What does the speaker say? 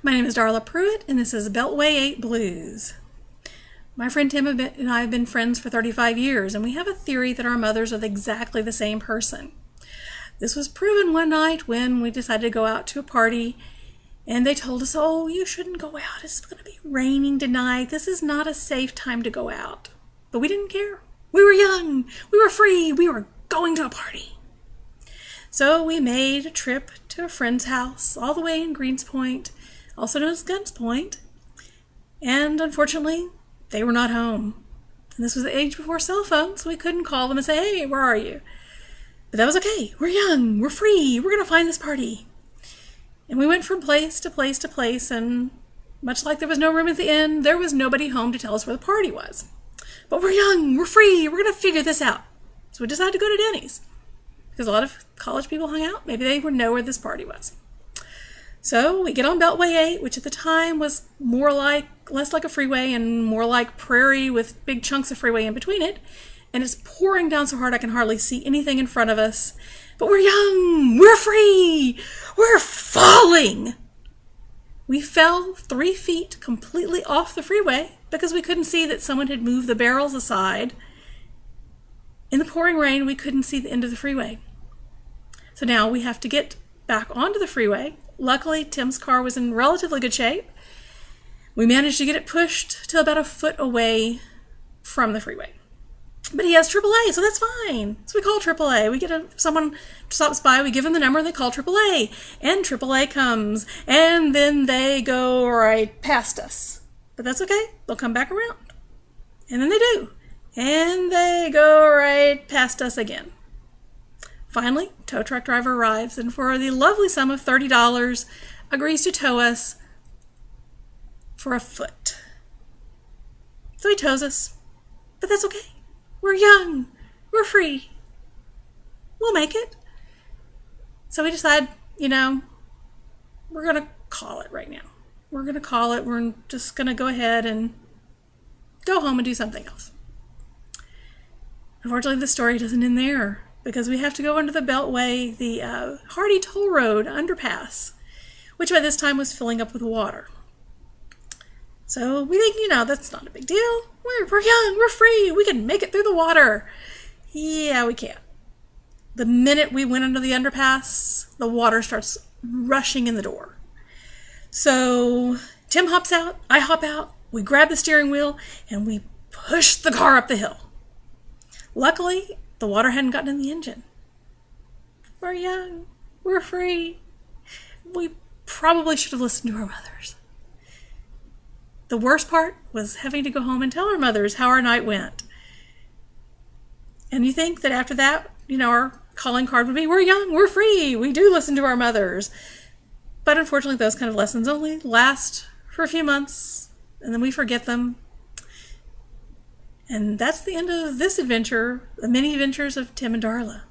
My name is Darla Pruitt, and this is Beltway 8 Blues. My friend Tim and I have been friends for 35 years, and we have a theory that our mothers are exactly the same person. This was proven one night when we decided to go out to a party, and they told us, "Oh, you shouldn't go out. It's going to be raining tonight. This is not a safe time to go out." But we didn't care. We were young. We were free. We were going to a party. So we made a trip to a friend's house all the way in Greenspoint, also known as Guns Point, and unfortunately, they were not home. And this was the age before cell phones, so we couldn't call them and say, "Hey, where are you?" But that was okay. We're young. We're free. We're going to find this party. And we went from place to place to place, and much like there was no room at the inn, there was nobody home to tell us where the party was. But we're young. We're free. We're going to figure this out. So we decided to go to Denny's, because a lot of college people hung out. Maybe they would know where this party was. So we get on Beltway 8, which at the time was less like a freeway and more like prairie with big chunks of freeway in between it. And it's pouring down so hard I can hardly see anything in front of us. But we're young, we're free, we're falling. We fell 3 feet completely off the freeway because we couldn't see that someone had moved the barrels aside. In the pouring rain, we couldn't see the end of the freeway. So now we have to get back onto the freeway. Luckily, Tim's car was in relatively good shape. We managed to get it pushed to about a foot away from the freeway. But he has AAA, so that's fine. So we call AAA. We get someone stops by, we give them the number, and they call AAA. And AAA comes, and then they go right past us. But that's okay. They'll come back around. And then they do. And they go right past us again. Finally, tow truck driver arrives, and for the lovely sum of $30, agrees to tow us for a foot. So he tows us, but that's okay. We're young. We're free. We'll make it. So we decide, we're going to call it right now. We're going to call it. We're just going to go ahead and go home and do something else. Unfortunately, the story doesn't end there, because we have to go under the Beltway, the Hardy Toll Road underpass, which by this time was filling up with water. So we think, that's not a big deal. We're young, we're free, we can make it through the water. Yeah, we can. The minute we went under the underpass, the water starts rushing in the door. So Tim hops out, I hop out, we grab the steering wheel, and we push the car up the hill. Luckily, the water hadn't gotten in the engine. We're young. We're free. We probably should have listened to our mothers. The worst part was having to go home and tell our mothers how our night went. And you think that after that, our calling card would be, "We're young. We're free. We do listen to our mothers." But unfortunately, those kind of lessons only last for a few months, and then we forget them. And that's the end of this adventure, the many adventures of Tim and Darla.